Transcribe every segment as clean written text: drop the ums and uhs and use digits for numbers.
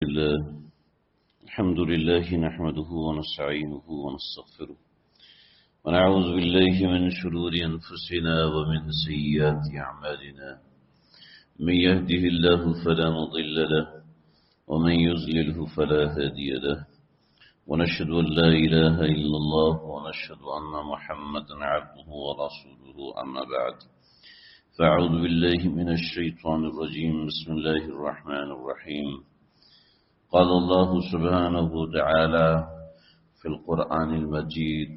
الله. الحمد لله نحمده ونستعينه ونستغفره ونعوذ بالله من شرور أنفسنا ومن سيئات أعمالنا. من يهده الله فلا مضل له ومن يضلله فلا هادي له، ونشهد أن لا إله إلا الله ونشهد أن محمدا عبده ورسوله. أما بعد، فأعوذ بالله من الشيطان الرجيم. بسم الله الرحمن الرحيم. قال الله سبحانه وتعالى في القرآن المجيد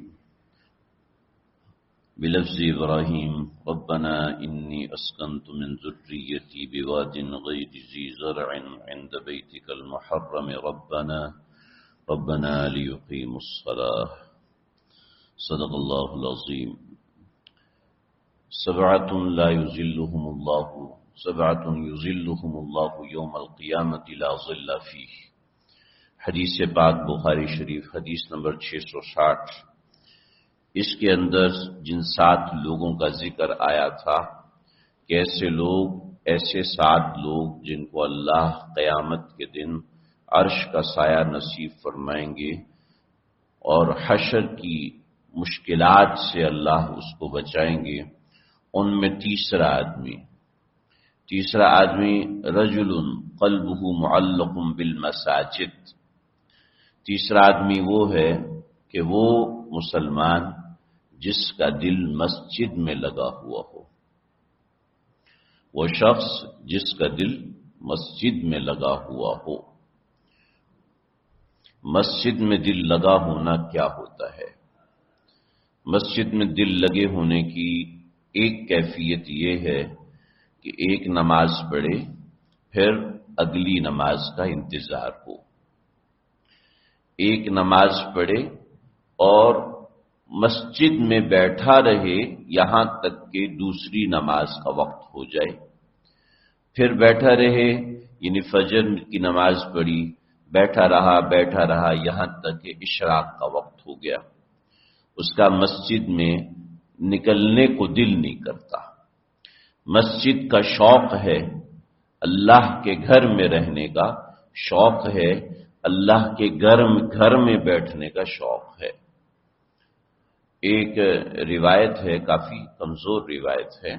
بلفظ إبراهيم: ربنا إني أسكنت من ذريتي بواد غير ذي زرع عند بيتك المحرم ربنا ليقيموا الصلاة. صدق الله العظيم. سبعة يظلهم الله يوم القيامة لا ظل فيه. حدیث پاک بخاری شریف حدیث نمبر 660. اس کے اندر جن 7 لوگوں کا ذکر آیا تھا کہ ایسے 7 لوگ جن کو اللہ قیامت کے دن عرش کا سایہ نصیب فرمائیں گے اور حشر کی مشکلات سے اللہ اس کو بچائیں گے. ان میں تیسرا آدمی رجل قلبہ معلق بالمساجد. تیسرا آدمی وہ ہے کہ وہ مسلمان جس کا دل مسجد میں لگا ہوا ہو. وہ شخص جس کا دل مسجد میں لگا ہوا ہو. مسجد میں دل لگا ہونا کیا ہوتا ہے؟ مسجد میں دل لگے ہونے کی ایک کیفیت یہ ہے کہ ایک نماز پڑھے پھر اگلی نماز کا انتظار ہو. ایک نماز پڑھے اور مسجد میں بیٹھا رہے یہاں تک کہ دوسری نماز کا وقت ہو جائے. پھر بیٹھا رہے، یعنی فجر کی نماز پڑھی، بیٹھا رہا یہاں تک کہ اشراق کا وقت ہو گیا. اس کا مسجد میں نکلنے کو دل نہیں کرتا. مسجد کا شوق ہے، اللہ کے گھر میں رہنے کا شوق ہے، اللہ کے گھر میں بیٹھنے کا شوق ہے. ایک روایت ہے، کافی کمزور روایت ہے،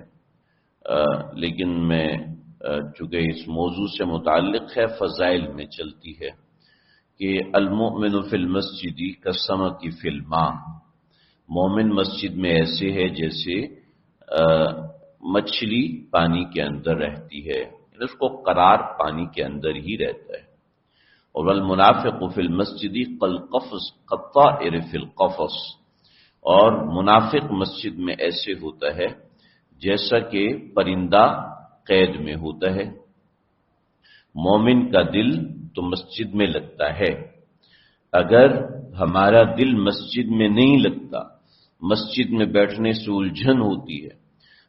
لیکن میں چونکہ اس موضوع سے متعلق ہے، فضائل میں چلتی ہے کہ المؤمن فی المسجد کالسمک فی الماء. مومن مسجد میں ایسے ہے جیسے مچھلی پانی کے اندر رہتی ہے، اس کو قرار پانی کے اندر ہی رہتا ہے. اور المنافق فی المسجد کالطائر فی القفص. اور منافق مسجد میں ایسے ہوتا ہے جیسا کہ پرندہ قید میں ہوتا ہے. مومن کا دل تو مسجد میں لگتا ہے. اگر ہمارا دل مسجد میں نہیں لگتا، مسجد میں بیٹھنے سے الجھن ہوتی ہے،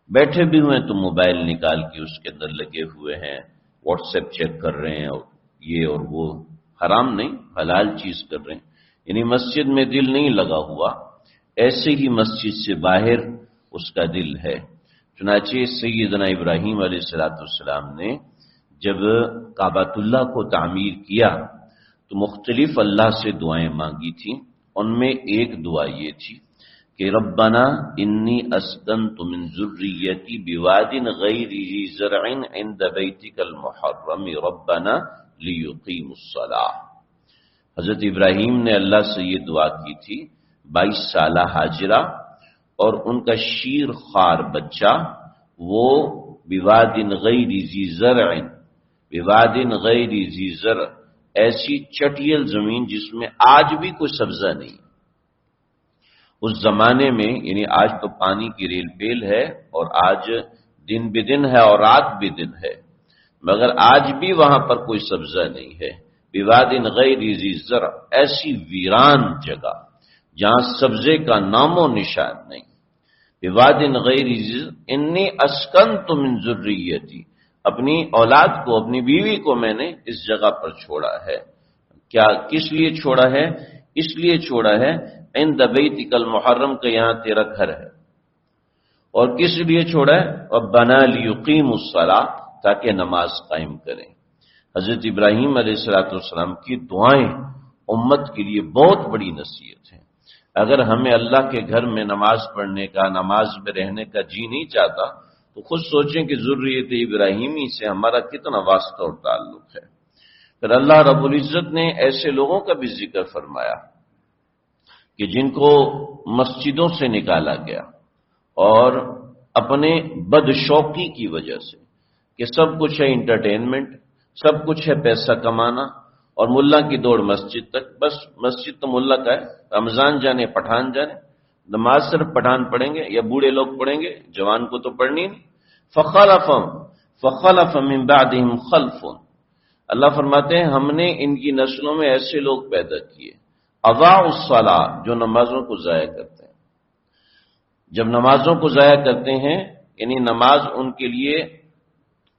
بیٹھے بھی ہوئے تو موبائل نکال کے اس کے اندر لگے ہوئے ہیں، واٹس ایپ چیک کر رہے ہیں، اور یہ اور وہ، حرام نہیں حلال چیز کر رہے ہیں، یعنی مسجد میں دل نہیں لگا ہوا. ایسے ہی مسجد سے باہر اس کا دل ہے. چنانچہ سیدنا ابراہیم علیہ السلام نے جب کعبۃ اللہ کو تعمیر کیا تو مختلف اللہ سے دعائیں مانگی تھیں. ان میں ایک دعا یہ تھی کہ ربنا انی اسکنت من ذریتی بواد غیر ذی زرع عند بیتک المحرم ربنا لیقیموا الصلاۃ. حضرت ابراہیم نے اللہ سے یہ دعا کی تھی. 22 سالہ ہاجرہ اور ان کا شیر خوار بچہ، وہ بواد غیر ذی زرع، ایسی چٹیل زمین جس میں آج بھی کوئی سبزہ نہیں. اس زمانے میں، یعنی آج تو پانی کی ریل پیل ہے اور آج دن بھی دن ہے اور رات بھی دن ہے، مگر آج بھی وہاں پر کوئی سبزہ نہیں ہے. بواد غیر ذی زرع، ایسی ویران جگہ جہاں سبزے کا نام و نشان نہیں. بواد غیر ذی زرع انی اسکنت من ذریتی، اپنی اولاد کو، اپنی بیوی کو میں نے اس جگہ پر چھوڑا ہے. کس لیے چھوڑا ہے؟ اس لیے چھوڑا ہے عند بیتک المحرم، کہ یہاں تیرا گھر ہے. اور کس لیے چھوڑا ہے؟ ربنا لیقیموا الصلاۃ، تاکہ نماز قائم کریں. حضرت ابراہیم علیہ السلام کی دعائیں امت کے لیے بہت بڑی نصیحت ہیں۔ اگر ہمیں اللہ کے گھر میں نماز پڑھنے کا، نماز میں رہنے کا جی نہیں چاہتا تو خود سوچیں کہ ذریت ابراہیمی سے ہمارا کتنا واسطہ اور تعلق ہے۔ پھر اللہ رب العزت نے ایسے لوگوں کا بھی ذکر فرمایا کہ جن کو مسجدوں سے نکالا گیا اور اپنے بدشوقی کی وجہ سے کہ سب کچھ ہے انٹرٹینمنٹ، سب کچھ ہے پیسہ کمانا اور ملا کی دوڑ مسجد تک، بس مسجد تو ملا کا ہے، رمضان جانے پٹھان جانے، نماز صرف پٹھان پڑھیں گے یا بوڑھے لوگ پڑھیں گے، جوان کو تو پڑھنی نہیں۔ فخلف من بعدهم خلف، اللہ فرماتے ہیں ہم نے ان کی نسلوں میں ایسے لوگ پیدا کیے اضاعوا الصلاۃ، جو نمازوں کو ضائع کرتے ہیں۔ جب نمازوں کو ضائع کرتے ہیں یعنی نماز ان کے لیے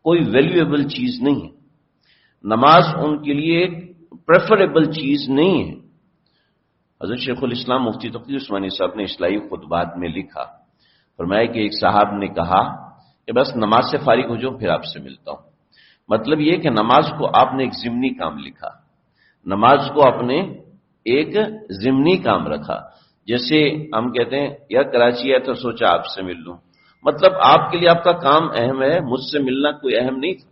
کوئی ویلیویبل چیز نہیں ہے، نماز ان کے لیے ایک پریفریبل چیز نہیں ہے۔ حضرت شیخ الاسلام مفتی تقی عثمانی صاحب نے اصلاحی خطبات میں لکھا، فرمایا کہ ایک صاحب نے کہا کہ بس نماز سے فارغ ہو جاؤ پھر آپ سے ملتا ہوں۔ مطلب یہ کہ نماز کو آپ نے ایک ضمنی کام لکھا، نماز کو آپ نے ایک ضمنی کام رکھا۔ جیسے ہم کہتے ہیں یار کراچی ہے تو سوچا آپ سے مل لوں، مطلب آپ کے لیے آپ کا کام اہم ہے، مجھ سے ملنا کوئی اہم نہیں تھا۔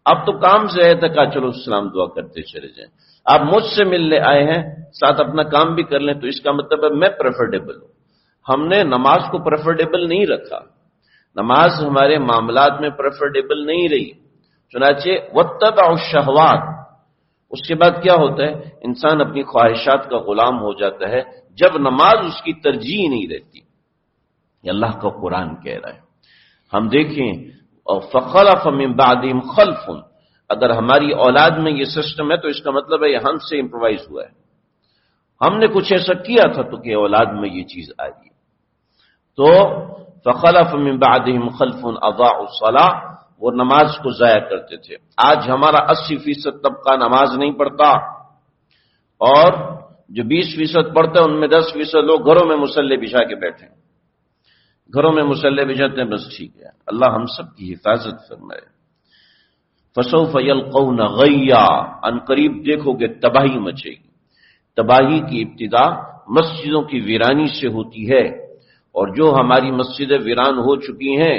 اب تو کام سے ہے تو کہا چلو سلام دعا کرتے چلے جائیں، آپ مجھ سے ملنے آئے ہیں ساتھ اپنا کام بھی کر لیں، تو اس کا مطلب ہے میں پریفریبل ہوں۔ ہم نے نماز کو پریفریبل نہیں رکھا، نماز ہمارے معاملات میں پریفریبل نہیں رہی، چنانچہ واتبعوا الشہوات، اس کے بعد کیا ہوتا ہے انسان اپنی خواہشات کا غلام ہو جاتا ہے جب نماز اس کی ترجیح نہیں رہتی۔ یہ اللہ کا قرآن کہہ رہا ہے۔ ہم دیکھیں فخلف من بعدهم خلف، اگر ہماری اولاد میں یہ سسٹم ہے تو اس کا مطلب ہے یہ ہم سے امپرووائز ہوا ہے، ہم نے کچھ ایسا کیا تھا تو کہ اولاد میں یہ چیز آ گئی۔ تو فخلف من بعدهم خلف اضاعوا الصلاۃ، وہ نماز کو ضائع کرتے تھے۔ آج ہمارا 80% طبقہ نماز نہیں پڑھتا، اور جو 20% پڑھتے ہیں ان میں 10% لوگ گھروں میں مصلی بچھا کے بیٹھے ہیں، گھروں میں مصلی بچھاتے ہیں، بس ٹھیک ہے، اللہ ہم سب کی حفاظت فرمائے۔ فسوف یلقون غیا، ان قریب دیکھو گے تباہی مچے گی۔ تباہی کی ابتدا مسجدوں کی ویرانی سے ہوتی ہے، اور جو ہماری مسجدیں ویران ہو چکی ہیں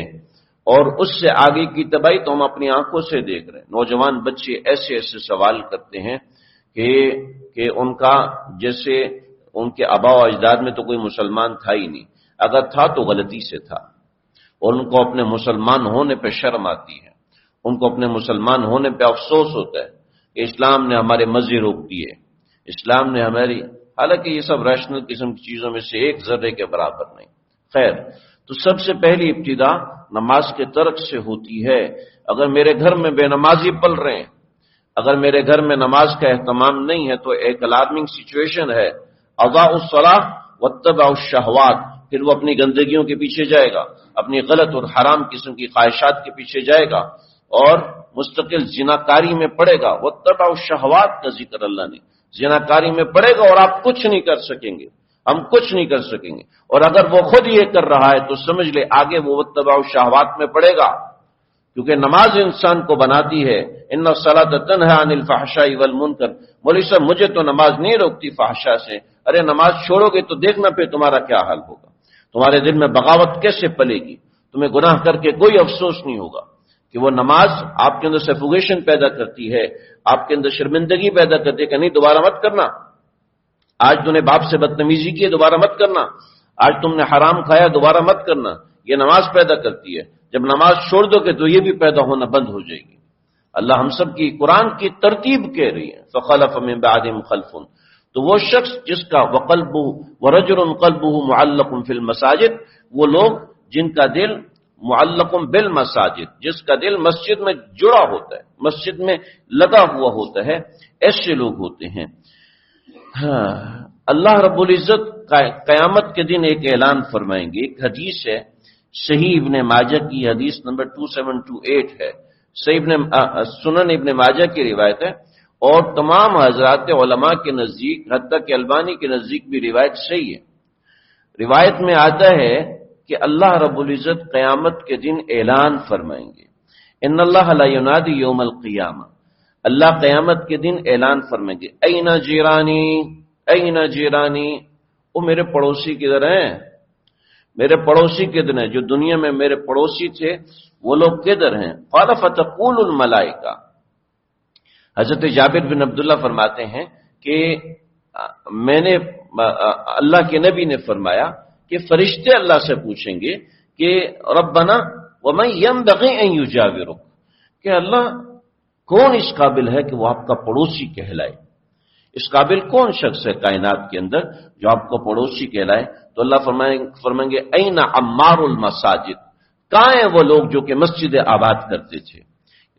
اور اس سے آگے کی تباہی تو ہم اپنی آنکھوں سے دیکھ رہے ہیں۔ نوجوان بچے ایسے ایسے سوال کرتے ہیں کہ ان کا جیسے ان کے آبا و اجداد میں تو کوئی مسلمان تھا ہی نہیں، اگر تھا تو غلطی سے تھا، اور ان کو اپنے مسلمان ہونے پہ شرم آتی ہے، ان کو اپنے مسلمان ہونے پہ افسوس ہوتا ہے کہ اسلام نے ہمارے مزے روک دیے، اسلام نے ہماری، حالانکہ یہ سب ریشنل قسم کی چیزوں میں سے ایک ذرے کے برابر نہیں۔ خیر، تو سب سے پہلی ابتدا نماز کے ترک سے ہوتی ہے۔ اگر میرے گھر میں بے نمازی پل رہے ہیں، اگر میرے گھر میں نماز کا اہتمام نہیں ہے تو ایک الارمنگ سچویشن ہے۔ اضاعوا الصلاۃ واتبعوا الشہوات، پھر وہ اپنی گندگیوں کے پیچھے جائے گا، اپنی غلط اور حرام قسم کی خواہشات کے پیچھے جائے گا اور مستقل زناکاری میں پڑے گا۔ واتبعوا الشہوات کا ذکر اللہ نے، زناکاری میں پڑے گا اور آپ کچھ نہیں کر سکیں گے، ہم کچھ نہیں کر سکیں گے۔ اور اگر وہ خود یہ کر رہا ہے تو سمجھ لے آگے وہ واتبعوا الشہوات میں پڑے گا، کیونکہ نماز انسان کو بناتی ہے۔ ان الصلاۃ تنہی عن الفحشاء والمنکر، مولوی صاحب مجھے تو نماز نہیں روکتی فحشاء سے، ارے نماز چھوڑو گے تو دیکھنا پھر تمہارا کیا حال ہوگا، تمہارے دل میں بغاوت کیسے پلے گی، تمہیں گناہ کر کے کوئی افسوس نہیں ہوگا۔ کہ وہ نماز آپ کے اندر سفوگیشن پیدا کرتی ہے، آپ کے اندر شرمندگی پیدا کرتی ہے کہ نہیں دوبارہ مت کرنا، آج تم نے باپ سے بدتمیزی کی دوبارہ مت کرنا، آج تم نے حرام کھایا دوبارہ مت کرنا، یہ نماز پیدا کرتی ہے۔ جب نماز چھوڑ دو گے تو یہ بھی پیدا ہونا بند ہو جائے گی۔ اللہ ہم سب کی قرآن کی ترتیب کہہ رہی ہے فخلف من بعدهم خلف، تو وہ شخص جس کا وقلبہ ورجل قلبہ معلق فی المساجد، وہ لوگ جن کا دل معلق بالمساجد، جس کا دل مسجد میں جڑا ہوتا ہے، مسجد میں لگا ہوا ہوتا ہے، ایسے لوگ ہوتے ہیں۔ اللہ رب العزت قیامت کے دن ایک اعلان فرمائیں گے۔ ایک حدیث ہے، صحیح ابن ماجہ کی حدیث نمبر 2728 ہے، صحیح سنن ابن ماجہ کی روایت ہے، اور تمام حضرات علماء کے نزدیک حتیٰ کہ البانی کے نزدیک بھی روایت صحیح ہے۔ روایت میں آتا ہے کہ اللہ رب العزت قیامت کے دن اعلان فرمائیں گے، ان اللہ لا ینادی یوم القیامہ، اللہ قیامت کے دن اعلان فرمائیں گے اینا جیرانی اینا جیرانی، وہ میرے پڑوسی کدھر ہیں، میرے پڑوسی کدھر ہیں، جو دنیا میں میرے پڑوسی تھے وہ لوگ کدھر ہیں؟ قال فتقول الملائکہ، حضرت جابر بن عبداللہ فرماتے ہیں کہ میں نے اللہ کے نبی نے فرمایا کہ فرشتے اللہ سے پوچھیں گے کہ ربنا ومن ينبغي ان يجاورك، کہ اللہ کون اس قابل ہے کہ وہ آپ کا پڑوسی کہلائے، اس قابل کون شخص ہے کائنات کے اندر جو آپ کو پڑوسی کہلائے؟ تو اللہ فرمائیں گے این عمار المساجد، کہاں ہیں وہ لوگ جو کہ مسجد آباد کرتے تھے؟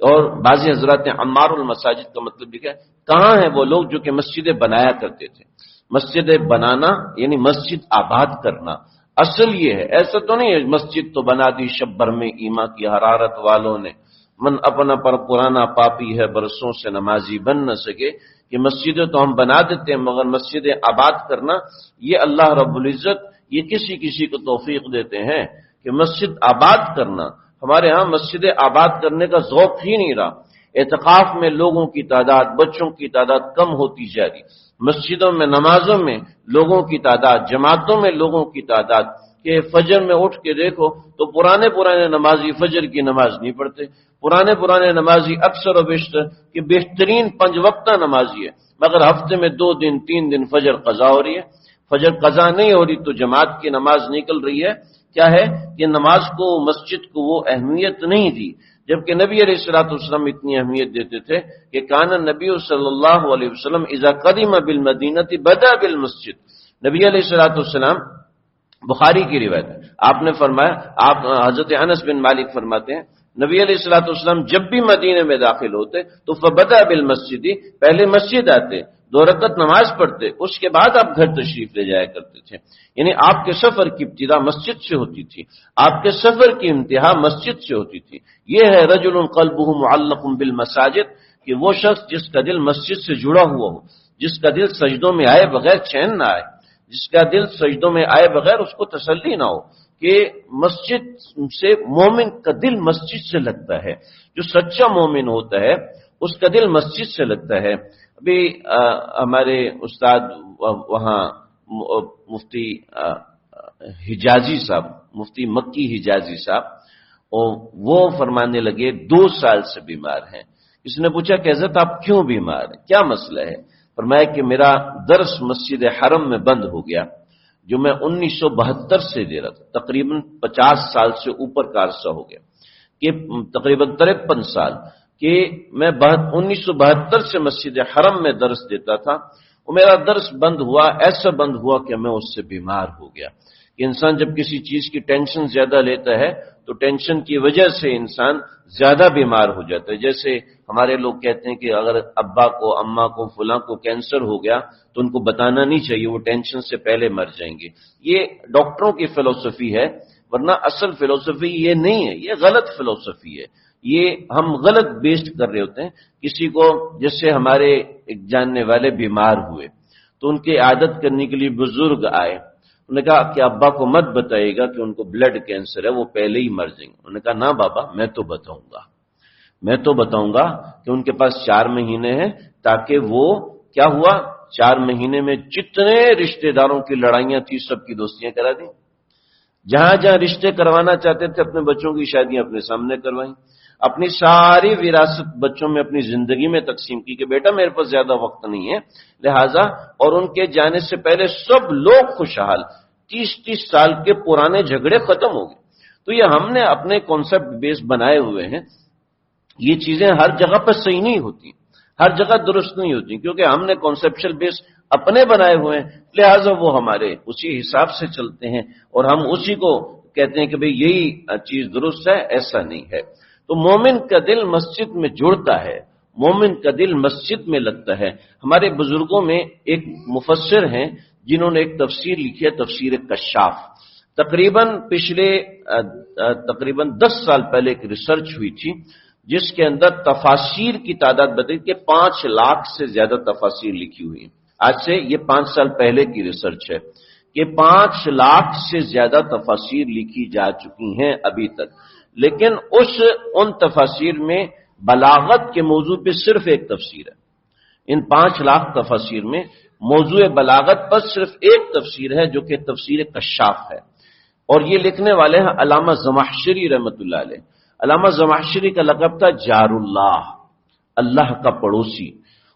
اور بعضی حضرات نے عمار المساجد کا مطلب لکھا ہے کہاں ہیں وہ لوگ جو کہ مسجدیں بنایا کرتے تھے۔ مسجدیں بنانا یعنی مسجد آباد کرنا، اصل یہ ہے، ایسا تو نہیں ہے مسجد تو بنا دی شب بھر میں ایمان کی حرارت والوں نے، من اپنا پر پرانا پاپی ہے برسوں سے نمازی بن نہ سکے، کہ مسجدیں تو ہم بنا دیتے ہیں مگر مسجدیں آباد کرنا یہ اللہ رب العزت یہ کسی کسی کو توفیق دیتے ہیں کہ مسجد آباد کرنا۔ ہمارے ہاں مسجد آباد کرنے کا ذوق ہی نہیں رہا، اعتکاف میں لوگوں کی تعداد، بچوں کی تعداد کم ہوتی جا رہی، مسجدوں میں نمازوں میں لوگوں کی تعداد، جماعتوں میں لوگوں کی تعداد، کہ فجر میں اٹھ کے دیکھو تو پرانے نمازی فجر کی نماز نہیں پڑھتے، پرانے نمازی اکثر و بیشتر کہ بہترین 5 وقتہ نمازی ہے مگر ہفتے میں 2 دن 3 دن فجر قضا ہو رہی ہے، فجر قضا نہیں ہو رہی تو جماعت کی نماز نکل رہی ہے۔ کیا ہے کہ نماز کو، مسجد کو وہ اہمیت نہیں دی، جبکہ نبی علیہ الصلوۃ والسلام اتنی اہمیت دیتے تھے کہ کان النبی صلی اللہ علیہ وسلم اذا قدم بالمدینہ بدا بالمسجد، نبی علیہ الصلوۃ والسلام، بخاری کی روایت ہے، آپ نے فرمایا، آپ حضرت انس بن مالک فرماتے ہیں نبی علیہ الصلوۃ والسلام جب بھی مدینے میں داخل ہوتے تو فبدا بالمسجد، پہلے مسجد آتے، 2 رکعت نماز پڑھتے، اس کے بعد آپ گھر تشریف لے جایا کرتے تھے، یعنی آپ کے سفر کی ابتدا مسجد سے ہوتی تھی، آپ کے سفر کی انتہا مسجد سے ہوتی تھی۔ یہ ہے رجل قلبه معلق بالمساجد، کہ وہ شخص جس کا دل مسجد سے جڑا ہوا ہو، جس کا دل سجدوں میں آئے بغیر چین نہ آئے، جس کا دل سجدوں میں آئے بغیر اس کو تسلی نہ ہو، کہ مسجد سے، مومن کا دل مسجد سے لگتا ہے، جو سچا مومن ہوتا ہے اس کا دل مسجد سے لگتا ہے۔ ابھی ہمارے استاد وہاں مفتی حجازی صاحب، مفتی مکی حجازی صاحب، اور وہ فرمانے لگے 2 سال سے بیمار ہیں۔ اس نے پوچھا کہ حضرت آپ کیوں بیمار ہیں، کیا مسئلہ ہے؟ فرمایا کہ میرا درس مسجد حرم میں بند ہو گیا، جو میں 1972 سے دے رہا تھا، تقریباً 50 سال سے اوپر کا عرصہ ہو گیا، کہ تقریباً 53 سال کہ میں 1972 سے مسجد حرم میں درس دیتا تھا، وہ میرا درس بند ہوا، ایسا بند ہوا کہ میں اس سے بیمار ہو گیا۔ کہ انسان جب کسی چیز کی ٹینشن زیادہ لیتا ہے تو ٹینشن کی وجہ سے انسان زیادہ بیمار ہو جاتا ہے۔ جیسے ہمارے لوگ کہتے ہیں کہ اگر ابا کو، اماں کو، فلاں کو کینسر ہو گیا تو ان کو بتانا نہیں چاہیے، وہ ٹینشن سے پہلے مر جائیں گے۔ یہ ڈاکٹروں کی فلسفی ہے، ورنہ اصل فلسفی یہ نہیں ہے، یہ غلط فلسفی ہے، یہ ہم غلط بیسڈ کر رہے ہوتے ہیں۔ کسی کو، جیسے ہمارے ایک جاننے والے بیمار ہوئے تو ان کی عادت کرنے کے لیے بزرگ آئے، انہوں نے کہا کہ ابا کو مت بتائیے گا کہ ان کو بلڈ کینسر ہے، وہ پہلے ہی مر جائیں گے۔ انہوں نے کہا نہ بابا، میں تو بتاؤں گا کہ ان کے پاس 4 مہینے ہیں، تاکہ وہ کیا ہوا، 4 مہینے میں جتنے رشتہ داروں کی لڑائیاں تھی سب کی دوستیاں کرا دیں، جہاں جہاں رشتے کروانا چاہتے تھے اپنے بچوں کی شادیاں اپنے سامنے کروائیں، اپنی ساری وراثت بچوں میں اپنی زندگی میں تقسیم کی کہ بیٹا میرے پاس زیادہ وقت نہیں ہے لہذا، اور ان کے جانے سے پہلے سب لوگ خوشحال، 30 سال کے پرانے جھگڑے ختم ہو گئے۔ تو یہ ہم نے اپنے کانسیپٹ بیس بنائے ہوئے ہیں، یہ چیزیں ہر جگہ پر صحیح نہیں ہوتی، ہر جگہ درست نہیں ہوتی، کیونکہ ہم نے کانسیپشل بیس اپنے بنائے ہوئے ہیں، لہذا وہ ہمارے اسی حساب سے چلتے ہیں اور ہم اسی کو کہتے ہیں کہ بھئی یہی چیز درست ہے، ایسا نہیں ہے۔ تو مومن کا دل مسجد میں جڑتا ہے، مومن کا دل مسجد میں لگتا ہے۔ ہمارے بزرگوں میں ایک مفسر ہیں جنہوں نے ایک تفسیر لکھی ہے، تفسیر کشاف، تقریباً 10 سال پہلے ایک ریسرچ ہوئی تھی جس کے اندر تفاسیر کی تعداد بتائی کہ 5 لاکھ سے زیادہ تفاسیر لکھی ہوئی ہیں۔ آج سے یہ 5 سال پہلے کی ریسرچ ہے کہ 5 لاکھ سے زیادہ تفاسیر لکھی جا چکی ہیں ابھی تک، لیکن ان تفاسیر میں بلاغت کے موضوع پہ صرف ایک تفسیر ہے، ان 5 لاکھ تفاسیر میں موضوع بلاغت پر صرف ایک تفسیر ہے جو کہ تفسیر کشاف ہے، اور یہ لکھنے والے ہیں علامہ زمخشری رحمۃ اللہ علیہ۔ علامہ زمخشری کا لقب تھا جار اللہ، اللہ کا پڑوسی۔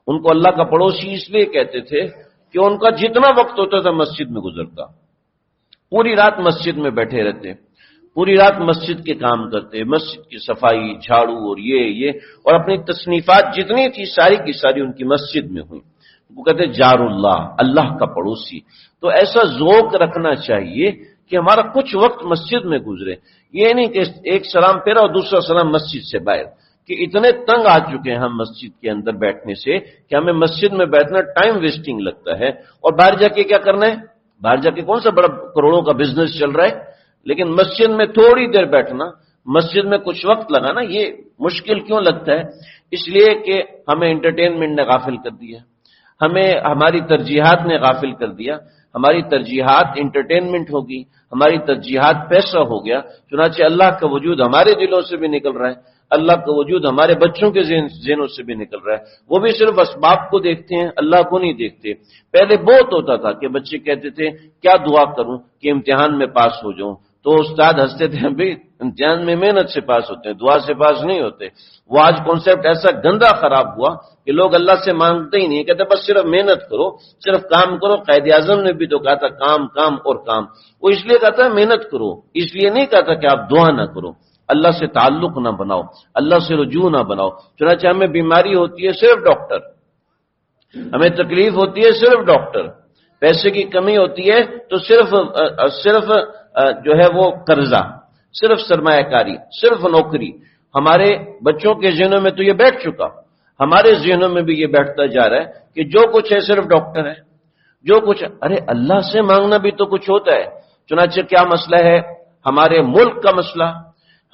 ان کو اللہ کا پڑوسی اس لیے کہتے تھے کہ ان کا جتنا وقت ہوتا تھا مسجد میں گزرتا، پوری رات مسجد میں بیٹھے رہتے، پوری رات مسجد کے کام کرتے، مسجد کی صفائی، جھاڑو اور یہ اور اپنی تصنیفات جتنی تھی ساری کی ساری ان کی مسجد میں ہوئی۔ وہ کہتے جار اللہ، اللہ کا پڑوسی۔ تو ایسا ذوق رکھنا چاہیے کہ ہمارا کچھ وقت مسجد میں گزرے، یہ نہیں کہ ایک سلام پھیرا اور دوسرا سلام مسجد سے باہر، کہ اتنے تنگ آ چکے ہیں ہم مسجد کے اندر بیٹھنے سے کہ ہمیں مسجد میں بیٹھنا ٹائم ویسٹنگ لگتا ہے، اور باہر جا کے کیا کرنا ہے؟ باہر جا کے کون سا بڑا کروڑوں کا بزنس چل رہا ہے، لیکن مسجد میں تھوڑی دیر بیٹھنا، مسجد میں کچھ وقت لگانا، یہ مشکل کیوں لگتا ہے؟ اس لیے کہ ہمیں انٹرٹینمنٹ نے غافل کر دیا، ہمیں ہماری ترجیحات نے غافل کر دیا۔ ہماری ترجیحات انٹرٹینمنٹ ہوگی، ہماری ترجیحات پیسہ ہو گیا، چنانچہ اللہ کا وجود ہمارے دلوں سے بھی نکل رہا ہے، اللہ کا وجود ہمارے بچوں کے ذہنوں سے بھی نکل رہا ہے۔ وہ بھی صرف اسباب کو دیکھتے ہیں، اللہ کو نہیں دیکھتے۔ پہلے بہت ہوتا تھا کہ بچے کہتے تھے کیا دعا کروں کہ امتحان میں پاس ہو جاؤں، تو استاد ہنستے تھے بھائی امتحان میں محنت سے پاس ہوتے ہیں، دعا سے پاس نہیں ہوتے۔ وہ آج کانسیپٹ ایسا گندا خراب ہوا کہ لوگ اللہ سے مانگتے ہی نہیں، کہتے بس صرف محنت کرو، صرف کام کرو۔ قائد اعظم نے بھی تو کہا تھا کام کام اور کام، وہ اس لیے کہتا ہے محنت کرو، اس لیے نہیں کہتا کہ آپ دعا نہ کرو، اللہ سے تعلق نہ بناؤ، اللہ سے رجوع نہ بناؤ۔ چنانچہ ہمیں بیماری ہوتی ہے صرف ڈاکٹر، ہمیں تکلیف ہوتی ہے صرف ڈاکٹر، پیسے کی کمی ہوتی ہے تو صرف جو ہے وہ قرضہ، صرف سرمایہ کاری، صرف نوکری۔ ہمارے بچوں کے ذہنوں میں تو یہ بیٹھ چکا، ہمارے ذہنوں میں بھی یہ بیٹھتا جا رہا ہے کہ جو کچھ ہے صرف ڈاکٹر ہے، جو کچھ، ارے اللہ سے مانگنا بھی تو کچھ ہوتا ہے۔ چنانچہ کیا مسئلہ ہے؟ ہمارے ملک کا مسئلہ،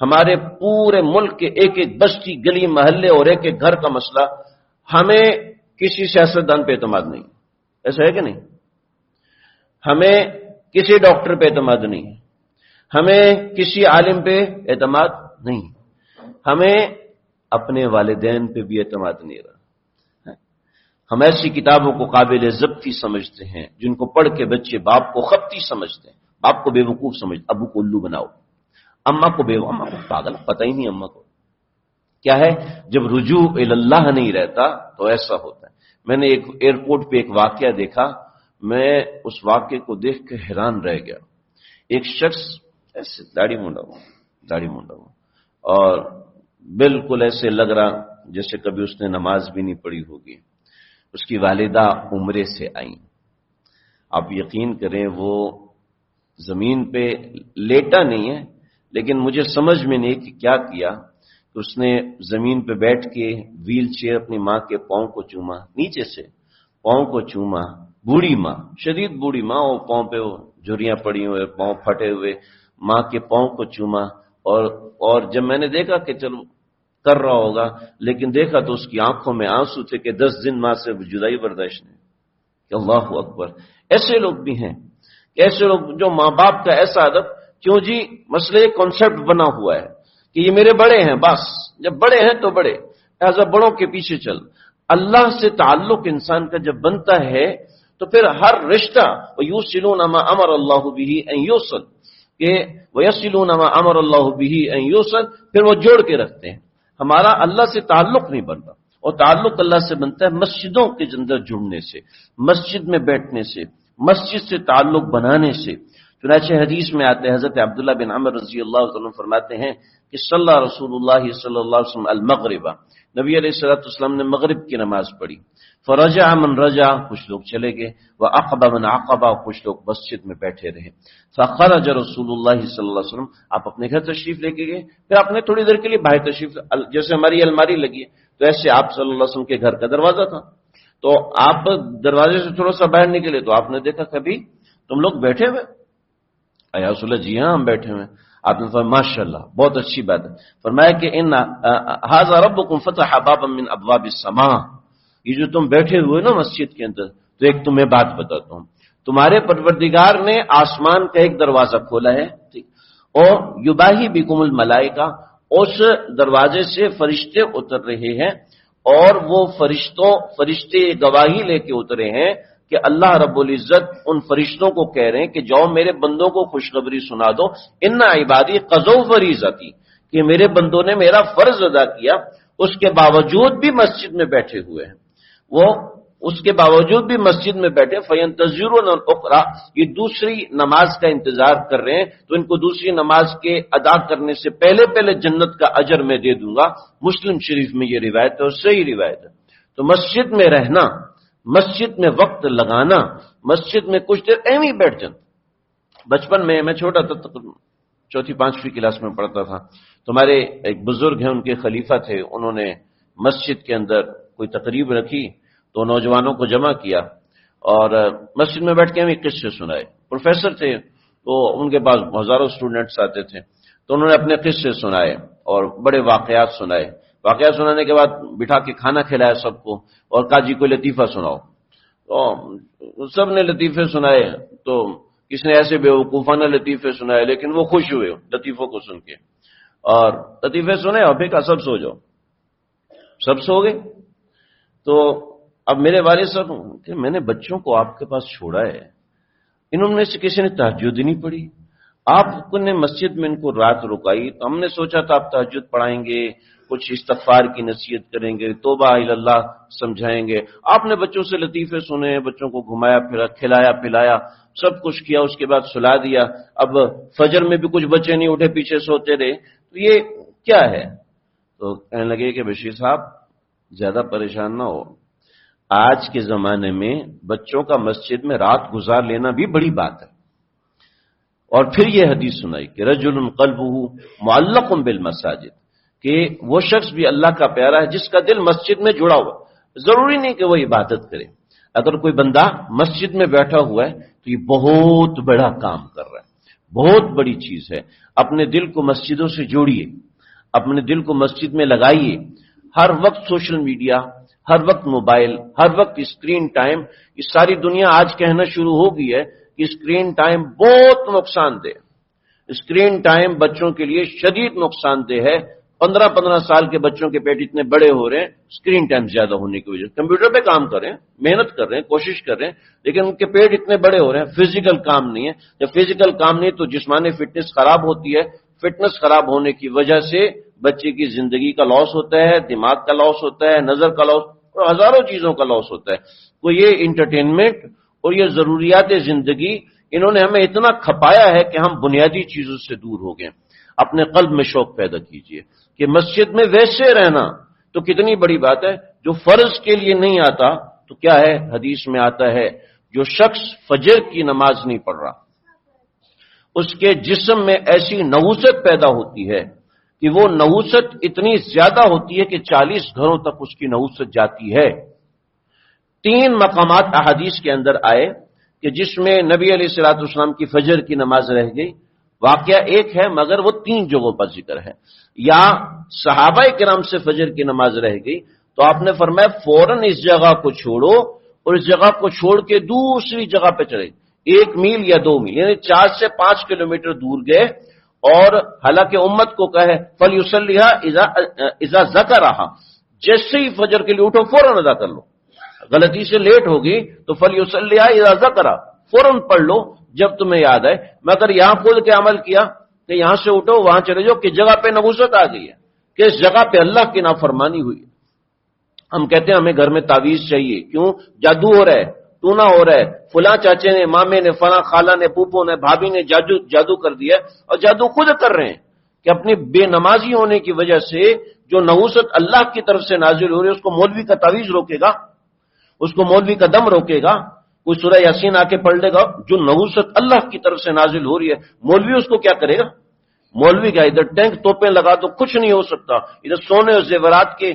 ہمارے پورے ملک کے ایک ایک بستی گلی محلے اور ایک ایک گھر کا مسئلہ، ہمیں کسی سیاستدان پہ اعتماد نہیں، ایسا ہے کہ نہیں؟ ہمیں کسی ڈاکٹر پہ اعتماد نہیں، ہمیں کسی عالم پہ اعتماد نہیں، ہمیں اپنے والدین پہ بھی اعتماد نہیں رہا۔ ہم ایسی کتابوں کو قابل ضبطی سمجھتے ہیں جن کو پڑھ کے بچے باپ کو خبتی سمجھتے ہیں، باپ کو بے وقوف سمجھتے، ابو کو الو بناؤ، اماں کو اماں کو پاگل، پتہ ہی نہیں اماں کو کیا ہے۔ جب رجوع اللہ نہیں رہتا تو ایسا ہوتا ہے۔ میں نے ایک ایئرپورٹ پہ ایک واقعہ دیکھا، میں اس واقعے کو دیکھ کے حیران رہ گیا۔ ایک شخص ایسے داڑھی مونڈا ہوا اور بالکل ایسے لگ رہا جیسے کبھی اس نے نماز بھی نہیں پڑھی ہوگی۔ اس کی والدہ عمرے سے آئیں، آپ یقین کریں وہ زمین پہ لیٹا نہیں ہے، لیکن مجھے سمجھ میں نہیں کہ کیا کیا کہ اس نے زمین پہ بیٹھ کے ویل چیئر اپنی ماں کے پاؤں کو چوما، نیچے سے پاؤں کو چوما۔ بوڑھی ماں، شدید بوڑھی ماں، وہ پاؤں پہ وہ جھریاں پڑی ہوئے، پاؤں پھٹے ہوئے، ماں کے پاؤں کو چوما۔ اور جب میں نے دیکھا کہ چلو کر رہا ہوگا، لیکن دیکھا تو اس کی آنکھوں میں آنسو تھے کہ 10 دن ماں سے جدائی برداشت نہیں کہ اللہ اکبر۔ ایسے لوگ بھی ہیں کہ ایسے لوگ جو ماں باپ کا ایسا ادب، کیوں جی مسئلے کنسپٹ بنا ہوا ہے کہ یہ میرے بڑے ہیں، بس جب بڑے ہیں تو بڑے، لہذا بڑوں کے پیچھے چل۔ اللہ سے تعلق انسان کا جب بنتا ہے تو پھر ہر رشتہ وَيُوصِلُونَ مَا أَمَرَ اللَّهُ بِهِ أَن يُوصَلَ، کہ وَيَصِلُونَ مَا أَمَرَ اللَّهُ بِهِ أَن يُوصَلَ، پھر وہ جوڑ کے رکھتے ہیں۔ ہمارا اللہ سے تعلق نہیں بنتا، اور تعلق اللہ سے بنتا ہے مسجدوں کے اندر جڑنے سے، مسجد میں بیٹھنے سے، مسجد سے تعلق بنانے سے۔ چنانچہ حدیث میں آتے ہیں، حضرت عبداللہ بن عمر رضی اللہ عنہ فرماتے ہیں کہ صلی رسول اللہ صلی اللہ علیہ وسلم المغرب، نبی علیہ الصلوۃ والسلام نے مغرب کی نماز پڑھی، فرجع من رجع، کچھ لوگ چلے گئے، وعقب من عقب، کچھ لوگ مسجد میں بیٹھے رہے، فخرج رسول اللہ صلی اللہ علیہ وسلم، آپ اپنے گھر تشریف لے کے گئے، پھر آپ نے تھوڑی دیر کے لیے باہر تشریف، جیسے ہماری الماری لگی ہے تو ایسے آپ صلی اللہ علیہ وسلم کے گھر کا دروازہ تھا، تو آپ دروازے سے تھوڑا سا باہر نکلے تو آپ نے دیکھا کبھی تم لوگ بیٹھے ہوئے؟ یا رسول اللہ، جی ہاں ہم بیٹھے ہوئے۔ آپ نے فرمایا ماشاء اللہ، بہت اچھی بات ہے۔ فرمایا کہ ان ھذا ربکم فتح بابا من ابواب السماء، یہ جو تم بیٹھے ہوئے نا مسجد کے اندر، تو ایک تمہیں بات بتاتا ہوں، تمہارے پروردگار نے آسمان کا ایک دروازہ کھولا ہے، ٹھیک، اور یباہی بکم الملائکہ، اس دروازے سے فرشتے اتر رہے ہیں اور وہ فرشتے گواہی لے کے اترے ہیں کہ اللہ رب العزت ان فرشتوں کو کہہ رہے ہیں کہ جاؤ میرے بندوں کو خوشخبری سنا دو، ان عبادی قضوا فریضتی، کہ میرے بندوں نے میرا فرض ادا کیا، اس کے باوجود بھی مسجد میں بیٹھے ہوئے ہیں، وہ اس کے باوجود بھی مسجد میں بیٹھے، فینتظرون الاخری، یہ دوسری نماز کا انتظار کر رہے ہیں، تو ان کو دوسری نماز کے ادا کرنے سے پہلے جنت کا اجر میں دے دوں گا۔ مسلم شریف میں یہ روایت ہے اور صحیح روایت ہے۔ تو مسجد میں رہنا، مسجد میں وقت لگانا، مسجد میں کچھ دیر ایویں بیٹھ جانا۔ بچپن میں چھوٹا تھا، چوتھی پانچویں کلاس میں پڑھتا تھا، تو ہمارے ایک بزرگ ہیں، ان کے خلیفہ تھے، انہوں نے مسجد کے اندر کوئی تقریب رکھی تو نوجوانوں کو جمع کیا اور مسجد میں بیٹھ کے ہمیں قصے سنائے۔ پروفیسر تھے تو ان کے پاس ہزاروں اسٹوڈنٹس آتے تھے، تو انہوں نے اپنے قصے سنائے اور بڑے واقعات سنائے۔ واقعات سنانے کے بعد بٹھا کے کھانا کھلایا سب کو اور کہا جی کوئی لطیفہ سناؤ، تو سب نے لطیفے سنائے۔ تو کس نے ایسے بیوقوفانہ لطیفے سنائے، لیکن وہ خوش ہوئے لطیفوں کو سن کے، اور لطیفے سنے اور پھر کہا سب سو جاؤ، سب سو گئے۔ تو اب میرے والد صاحب کہ میں نے بچوں کو آپ کے پاس چھوڑا ہے، انہوں نے سے کسی نے تہجد ہی نہیں پڑھی، آپ نے مسجد میں ان کو رات رکائی، تو ہم نے سوچا تھا آپ تہجد پڑھائیں گے، کچھ استغفار کی نصیحت کریں گے، توبہ الی اللہ سمجھائیں گے، آپ نے بچوں سے لطیفے سنے، بچوں کو گھمایا پھرا، کھلایا پلایا، سب کچھ کیا، اس کے بعد سلا دیا۔ اب فجر میں بھی کچھ بچے نہیں اٹھے، پیچھے سوتے رہے، تو یہ کیا ہے؟ تو کہنے لگے کہ بشیر صاحب زیادہ پریشان نہ ہو، آج کے زمانے میں بچوں کا مسجد میں رات گزار لینا بھی بڑی بات ہے۔ اور پھر یہ حدیث سنائی کہ رجل قلبہ معلق بالمساجد، کہ وہ شخص بھی اللہ کا پیارا ہے جس کا دل مسجد میں جڑا ہوا۔ ضروری نہیں کہ وہ عبادت کرے، اگر کوئی بندہ مسجد میں بیٹھا ہوا ہے تو یہ بہت بڑا کام کر رہا ہے، بہت بڑی چیز ہے۔ اپنے دل کو مسجدوں سے جوڑیے، اپنے دل کو مسجد میں لگائیے۔ ہر وقت سوشل میڈیا، ہر وقت موبائل، ہر وقت اسکرین ٹائم، یہ ساری دنیا آج کہنا شروع ہو گئی ہے کہ اسکرین ٹائم بہت نقصان دہ، اسکرین ٹائم بچوں کے لیے شدید نقصان دہ ہے۔ 15 سال کے بچوں کے پیٹ اتنے بڑے ہو رہے ہیں اسکرین ٹائم زیادہ ہونے کی وجہ سے۔ کمپیوٹر پہ کام کر رہے ہیں، محنت کر رہے ہیں، کوشش کر رہے ہیں، لیکن ان کے پیٹ اتنے بڑے ہو رہے ہیں، فزیکل کام نہیں ہے۔ جب فزیکل کام نہیں تو جسمانی فٹنس خراب ہوتی ہے، فٹنس خراب ہونے کی وجہ سے بچے کی زندگی کا لاس ہوتا ہے، دماغ کا لاس ہوتا ہے، نظر کا لاس اور ہزاروں چیزوں کا لاس ہوتا ہے۔ تو یہ انٹرٹینمنٹ اور یہ ضروریات زندگی انہوں نے ہمیں اتنا کھپایا ہے کہ ہم بنیادی چیزوں سے دور ہو گئے۔ اپنے قلب میں شوق پیدا کیجئے کہ مسجد میں ویسے رہنا تو کتنی بڑی بات ہے۔ جو فرض کے لیے نہیں آتا تو کیا ہے، حدیث میں آتا ہے جو شخص فجر کی نماز نہیں پڑھ رہا اس کے جسم میں ایسی نحوست پیدا ہوتی ہے کہ وہ نحوست اتنی زیادہ ہوتی ہے کہ 40 گھروں تک اس کی نحوست جاتی ہے۔ 3 مقامات احادیث کے اندر آئے کہ جس میں نبی علیہ الصلوۃ والسلام کی فجر کی نماز رہ گئی، واقعہ ایک ہے مگر وہ 3 جگہوں پر ذکر ہے۔ یا صحابہ کرام سے فجر کی نماز رہ گئی تو آپ نے فرمایا فوراً اس جگہ کو چھوڑو اور اس جگہ کو چھوڑ کے دوسری جگہ پہ چلے، 1 میل یا 2 میل، یعنی 4 سے 5 کلومیٹر دور گئے، اور حالانکہ امت کو کہے فلیصلیھا اذا ذکرھا، جیسے ہی فجر کے لیے اٹھو فوراً ادا کر لو، غلطی سے لیٹ ہوگی تو فلیصلیھا اذا ذکرھا، فوراً پڑھ لو جب تمہیں یاد آئے۔ مگر یہاں خود کے عمل کیا کہ یہاں سے اٹھو وہاں چلے جاؤ، کس جگہ پہ نحوست آ گئی ہے، کس جگہ پہ اللہ کی نافرمانی ہوئی ہے۔ ہم کہتے ہیں ہمیں گھر میں تعویذ چاہیے، کیوں؟ جادو ہو رہا ہے، ٹونا ہو رہا ہے، فلاں چاچے نے، مامے نے، فلاں خالہ نے، پھوپھو نے، بھابھی نے جادو کر دیا، اور جادو خود کر رہے ہیں کہ اپنی بے نمازی ہونے کی وجہ سے جو نحوست اللہ کی طرف سے نازل ہو رہی ہے اس کو مولوی کا تعویذ روکے گا، اس کو مولوی کا دم روکے گا، کوئی سورہ یاسین آ کے پڑھ لے گا، جو نحوست اللہ کی طرف سے نازل ہو رہی ہے مولوی اس کو کیا کرے گا؟ مولوی کا ادھر ٹینک توپیں لگا دو کچھ نہیں ہو سکتا، ادھر سونے اور زیورات کے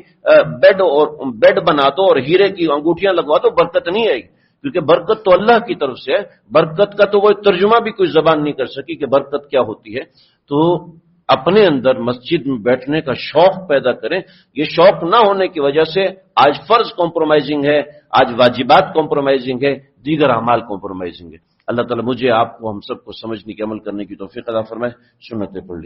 بیڈ بنا دو اور ہیرے کی انگوٹھیاں لگوا دو، برکت نہیں آئے گی، کیونکہ برکت تو اللہ کی طرف سے ہے۔ برکت کا تو وہ ترجمہ بھی کوئی زبان نہیں کر سکی کہ برکت کیا ہوتی ہے۔ تو اپنے اندر مسجد میں بیٹھنے کا شوق پیدا کریں۔ یہ شوق نہ ہونے کی وجہ سے آج فرض کمپرومائزنگ ہے، آج واجبات کمپرومائزنگ ہے، دیگر اعمال کمپرومائزنگ ہے۔ اللہ تعالیٰ مجھے، آپ کو، ہم سب کو سمجھنے کی، عمل کرنے کی توفیق عطا فرمائے۔ سنتیں پڑھ لی۔